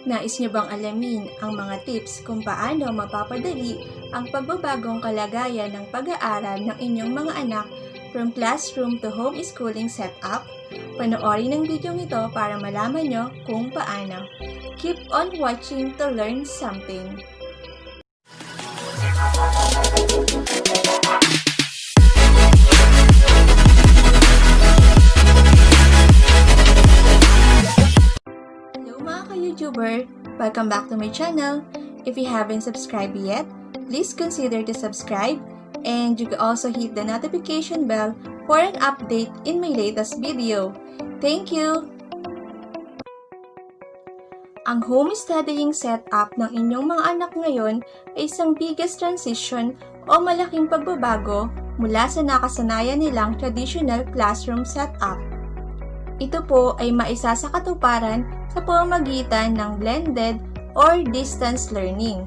Nais niyo bang alamin ang mga tips kung paano mapapadali ang pagbabagong kalagayan ng pag-aaral ng inyong mga anak from classroom to homeschooling setup? Panoorin ang video ito para malaman nyo kung paano. Keep on watching to learn something. YouTuber, welcome back to my channel. If you haven't subscribed yet, please consider to subscribe, and you can also hit the notification bell for an update in my latest video. Thank you! Ang home studying setup ng inyong mga anak ngayon ay isang biggest transition o malaking pagbabago mula sa nakasanayan nilang traditional classroom setup. Ito po ay maisa sa katuparan sa pamamagitan ng blended or distance learning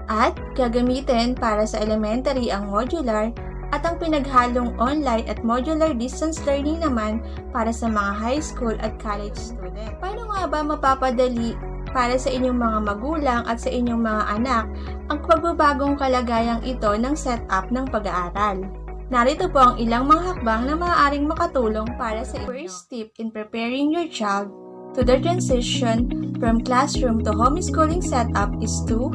at gagamitin para sa elementary ang modular at ang pinaghalong online at modular distance learning naman para sa mga high school at college student. Paano nga ba mapapadali para sa inyong mga magulang at sa inyong mga anak ang pagbabagong kalagayang ito ng setup ng pag-aaral? Narito po ang ilang mga hakbang na maaaring makatulong para sa first tip in preparing your child to the transition from classroom to homeschooling setup is to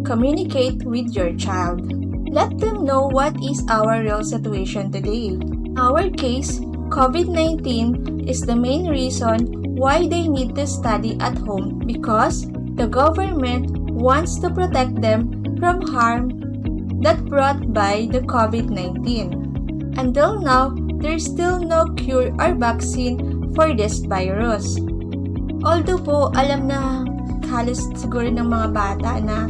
communicate with your child. Let them know what is our real situation today. In our case, COVID-19 is the main reason why they need to study at home because the government wants to protect them from harm that brought by the COVID-19. Until now, there's still no cure or vaccine for this virus. Although po, alam na halos siguro ng mga bata na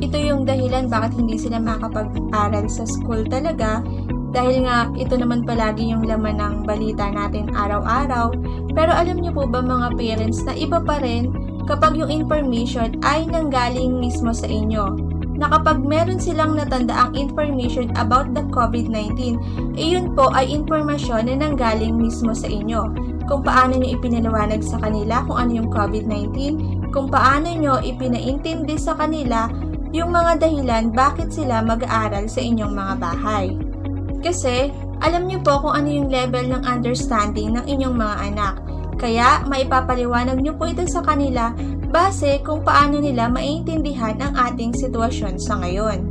ito yung dahilan bakit hindi sila makapag-aral sa school talaga dahil nga ito naman palagi yung laman ng balita natin araw-araw. Pero alam niyo po ba mga parents na iba pa rin kapag yung information ay nanggaling mismo sa inyo? Na kapag meron silang natandaang information about the COVID-19, iyon po ay informasyon na nanggaling mismo sa inyo. Kung paano nyo ipinaliwanag sa kanila kung ano yung COVID-19, kung paano nyo ipinaintindi sa kanila yung mga dahilan bakit sila mag-aaral sa inyong mga bahay. Kasi, alam nyo po kung ano yung level ng understanding ng inyong mga anak. Kaya, maipapaliwanag nyo po ito sa kanila base kung paano nila maiintindihan ang ating sitwasyon sa ngayon.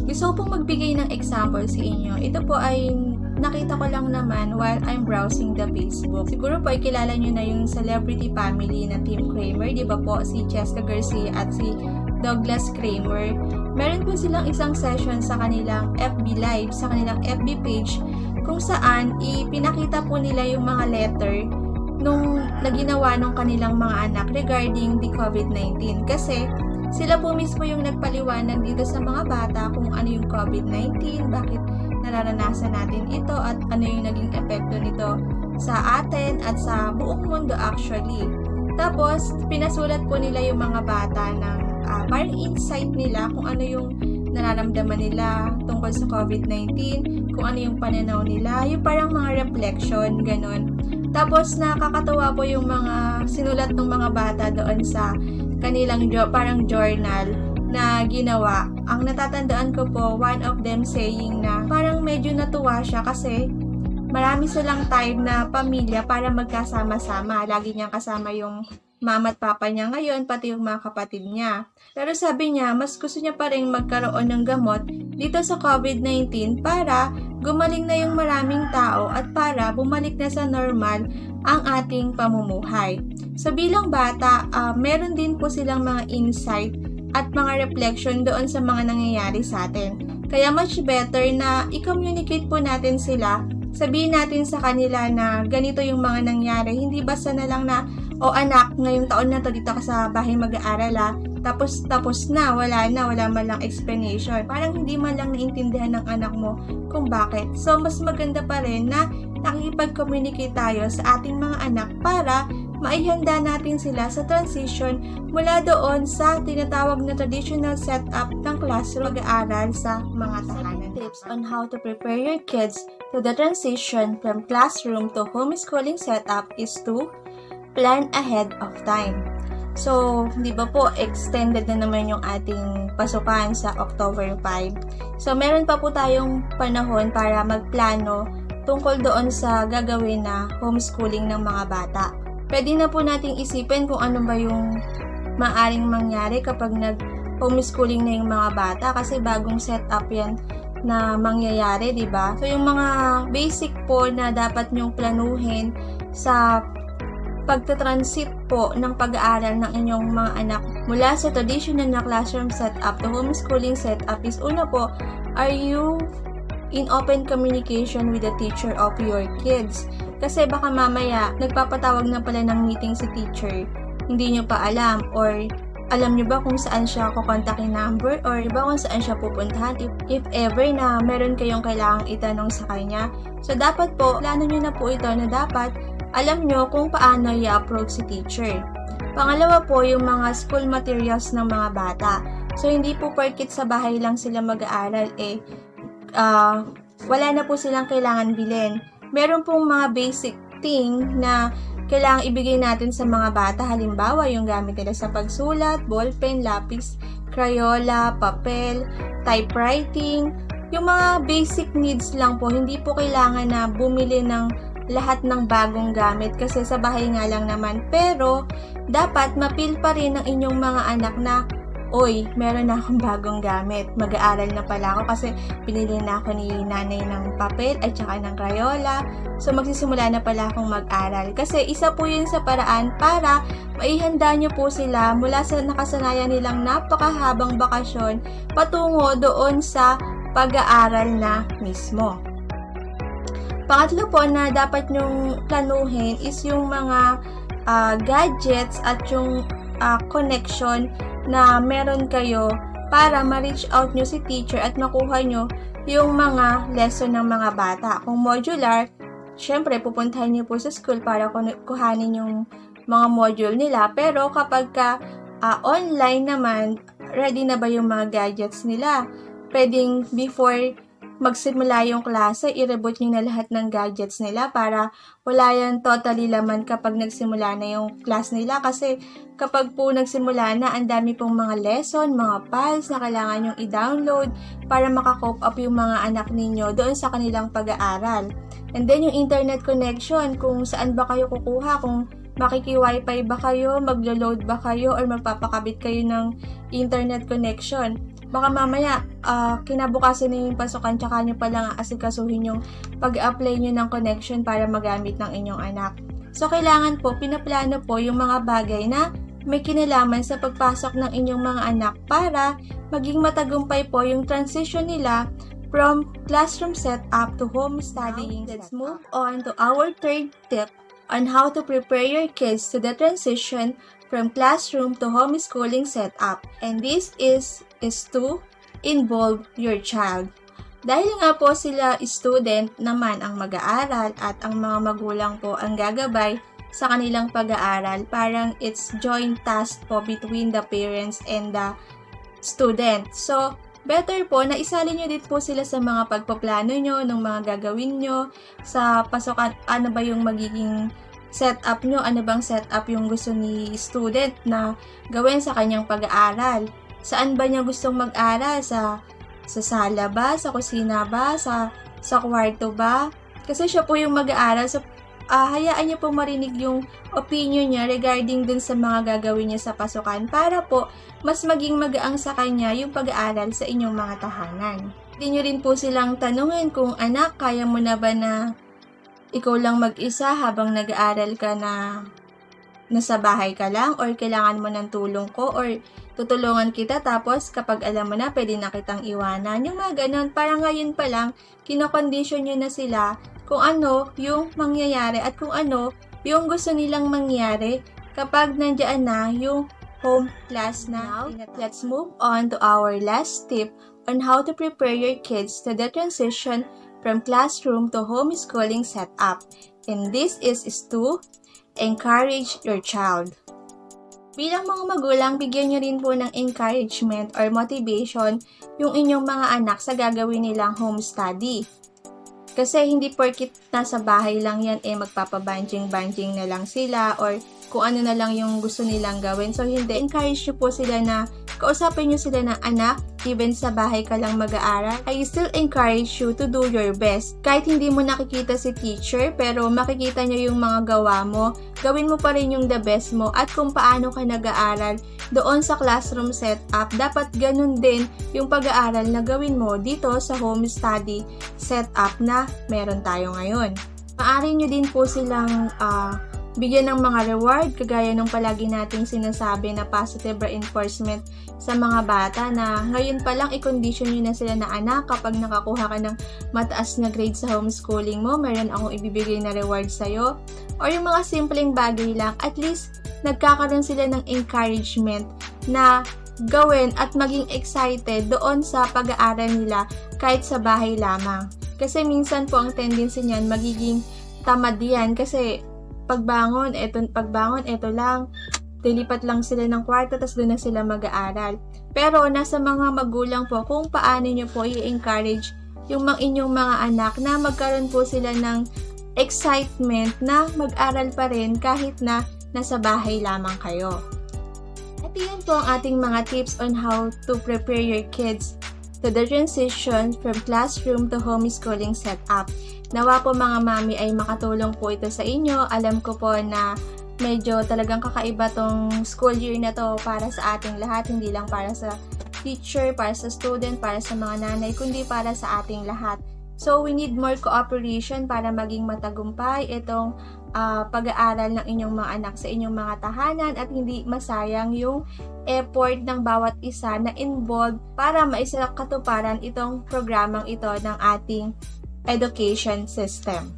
Gusto ko pong magbigay ng example sa inyo. Ito po ay nakita ko lang naman while I'm browsing the Facebook. Siguro po ay kilala nyo na yung celebrity family na Tim Kramer, di ba po? Si Cheska Garcia at si Douglas Kramer. Meron po silang isang session sa kanilang FB Live, sa kanilang FB page, kung saan ipinakita po nila yung mga letter nung naginawa ng kanilang mga anak regarding the COVID-19. Kasi sila po mismo yung nagpaliwanag dito sa mga bata kung ano yung COVID-19, bakit nararanasan natin ito at ano yung naging epekto nito sa atin at sa buong mundo actually. Tapos, pinasulat po nila yung mga bata ng parang insight nila kung ano yung nararamdaman nila tungkol sa COVID-19, kung ano yung pananaw nila, yung parang mga reflection, ganun. Tapos nakakatawa po yung mga sinulat ng mga bata doon sa kanilang parang journal na ginawa. Ang natatandaan ko po, one of them saying na parang medyo natuwa siya kasi marami silang time na pamilya para magkasama-sama. Lagi niyang kasama yung mama at papa niya ngayon, pati yung mga kapatid niya. Pero sabi niya, mas gusto niya pa rin magkaroon ng gamot dito sa COVID-19 para gumaling na yung maraming tao at para bumalik na sa normal ang ating pamumuhay. So bilang bata, meron din po silang mga insight at mga reflection doon sa mga nangyayari sa atin. Kaya much better na i-communicate po natin sila, sabihin natin sa kanila na ganito yung mga nangyari, hindi basta na lang na, o anak, ngayong taon na to dito ka sa bahay mag-aaral tapos na, wala man lang explanation. Parang hindi man lang naintindihan ng anak mo kung bakit. So, mas maganda pa rin na nakikipag-communicate tayo sa ating mga anak para maihanda natin sila sa transition mula doon sa tinatawag na traditional setup ng classroom mag-aaral sa mga tahanan. Tips on how to prepare your kids to the transition from classroom to homeschooling setup is to plan ahead of time. So, di ba po, extended na naman yung ating pasukan sa October 5. So, meron pa po tayong panahon para magplano tungkol doon sa gagawin na homeschooling ng mga bata. Pwede na po nating isipin kung ano ba yung maaring mangyari kapag nag-homeschooling na yung mga bata kasi bagong setup yan na mangyayari, di ba? So, yung mga basic po na dapat nyong planuhin sa pagta-transit po ng pag-aaral ng inyong mga anak mula sa traditional na classroom setup to homeschooling setup is una po, are you in open communication with the teacher of your kids? Kasi baka mamaya, nagpapatawag na pala ng meeting si teacher, hindi nyo pa alam, or alam nyo ba kung saan siya kukontakin number, or ba kung saan siya pupuntahan if ever na meron kayong kailangang itanong sa kanya. So, dapat po, plano nyo na po ito na dapat alam nyo kung paano i-approach si teacher. Pangalawa po, yung mga school materials ng mga bata. So, hindi po porkit sa bahay lang sila mag-aaral, wala na po silang kailangan bilhin. Meron pong mga basic thing na kailangang ibigay natin sa mga bata. Halimbawa, yung gamit nila sa pagsulat, ballpen, lapis, crayola, papel, typewriting. Yung mga basic needs lang po. Hindi po kailangan na bumili ng lahat ng bagong gamit kasi sa bahay nga lang naman. Pero, dapat mapil pa rin ng inyong mga anak na, oy, meron na akong bagong gamit. Mag-aaral na pala ako kasi pinili na ako ni nanay ng papel at saka ng crayola. So, magsisimula na pala akong mag-aral. Kasi isa po yun sa paraan para maihanda nyo po sila mula sa nakasanayan nilang napakahabang bakasyon patungo doon sa pag-aaral na mismo. Pangatlo po na dapat nyong planuhin is yung mga gadgets at yung connection na meron kayo para ma-reach out nyo si teacher at makuha nyo yung mga lesson ng mga bata. Kung modular, syempre pupuntahan nyo po sa school para kuhanin yung mga module nila. Pero kapag online naman, ready na ba yung mga gadgets nila? Pwedeng before magsimula yung klase, i-reboot nyo na lahat ng gadgets nila para wala yan totally laman kapag nagsimula na yung class nila. Kasi kapag po nagsimula na, ang dami pong mga lesson, mga files na kailangan nyong i-download para makakope up yung mga anak ninyo doon sa kanilang pag-aaral. And then yung internet connection, kung saan ba kayo kukuha, kung makiki-wifi ba kayo, maglo-load ba kayo, or magpapakabit kayo ng internet connection. Baka mamaya, kinabukasan na yung pasukan, tsaka nyo palang aasikasuhin yung pag-apply nyo ng connection para magamit ng inyong anak. So, kailangan po, pinaplano po yung mga bagay na may kinalaman sa pagpasok ng inyong mga anak para maging matagumpay po yung transition nila from classroom setup to home studying. Let's move on to our third tip on how to prepare your kids to the transition from classroom to homeschooling setup. And this is to involve your child. Dahil nga po sila student naman ang mag-aaral at ang mga magulang po ang gagabay sa kanilang pag-aaral, parang it's joint task po between the parents and the student. So, better po na isali nyo din po sila sa mga pagpaplano nyo, ng mga gagawin nyo, sa pasukan, ano ba yung magiging setup nyo, ano bang setup yung gusto ni student na gawin sa kanyang pag-aaral. Saan ba niya gustong mag-aral? Sa sala ba? Sa kusina ba? Sa kwarto ba? Kasi siya po yung mag-aaral. So, hayaan niyo po marinig yung opinion niya regarding dun sa mga gagawin niya sa pasukan para po mas maging magaang sa kanya yung pag-aaral sa inyong mga tahanan. Hindi niyo rin po silang tanungin kung, anak, kaya mo na ba na ikaw lang mag-isa habang nag-aaral ka na nasa bahay ka lang, or kailangan mo ng tulong ko, or tutulungan kita tapos kapag alam mo na pwede na kitang iwanan. Yung mga ganun, parang ngayon pa lang kinokondisyon nyo na sila kung ano yung mangyayari at kung ano yung gusto nilang mangyari kapag nandiyan na yung home class na. Let's move on to our last tip on how to prepare your kids to the transition from classroom to homeschooling setup. And this is to encourage your child. Bilang mga magulang, bigyan nyo rin po ng encouragement or motivation yung inyong mga anak sa gagawin nilang home study. Kasi hindi porkit nasa bahay lang yan, magpapabanjing-banjing na lang sila, or kung ano na lang yung gusto nilang gawin. So, hindi. Encourage nyo po sila na kausapin nyo sila na, anak, even sa bahay ka lang mag-aaral, I still encourage you to do your best. Kahit hindi mo nakikita si teacher, pero makikita nyo yung mga gawa mo, gawin mo pa rin yung the best mo. At kung paano ka nag-aaral doon sa classroom setup, dapat ganun din yung pag-aaral na gawin mo dito sa home study setup na meron tayo ngayon. Maaari nyo din po silang bigyan ng mga reward, kagaya ng palagi nating sinasabi na positive reinforcement sa mga bata na ngayon pa lang i-condition nyo na sila na, anak, kapag nakakuha ka ng mataas na grade sa homeschooling mo, mayroon akong ibibigay na reward sa'yo. Or yung mga simpleng bagay lang, at least nagkakaroon sila ng encouragement na gawin at maging excited doon sa pag-aaral nila kahit sa bahay lamang. Kasi minsan po ang tendency niyan magiging tamad yan kasi pagbangon, eto lang, dilipat lang sila ng kwarto, tas doon na sila mag-aaral. Pero nasa mga magulang po kung paano nyo po i-encourage yung inyong mga anak na magkaroon po sila ng excitement na mag-aral pa rin kahit na nasa bahay lamang kayo. At yan po ang ating mga tips on how to prepare your kids to the transition from classroom to homeschooling setup. Nawa po mga mami ay makatulong po ito sa inyo. Alam ko po na medyo talagang kakaiba tong school year na to para sa ating lahat. Hindi lang para sa teacher, para sa student, para sa mga nanay, kundi para sa ating lahat. So, we need more cooperation para maging matagumpay itong pag-aaral ng inyong mga anak sa inyong mga tahanan at hindi masayang yung effort ng bawat isa na involved para maisakatuparan itong programang ito ng ating education system.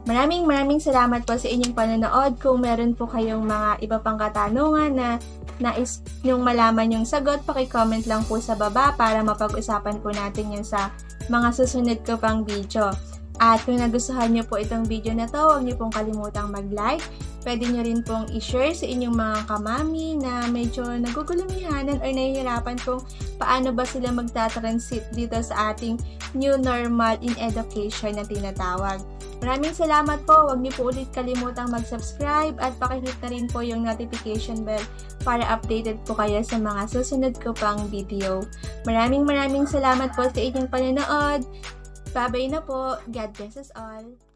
Maraming salamat po sa inyong panonood. Kung meron po kayong mga iba pang katanungan na nais nyong malaman yung sagot, paki-comment lang po sa baba para mapag-usapan po natin yun sa mga susunod ko pang video. At kung nagustuhan nyo po itong video na to, huwag nyo pong kalimutang mag-like. Pwede nyo rin pong i-share sa inyong mga kamami na medyo nagugulumihanan or nahihirapan kung paano ba sila magta-transit dito sa ating new normal in education na tinatawag. Maraming salamat po. Huwag niyo po ulit kalimutang mag-subscribe at pakihit na rin po yung notification bell para updated po kayo sa mga susunod ko pang video. Maraming salamat po sa inyong panonood. Bye-bye na po. God bless us all.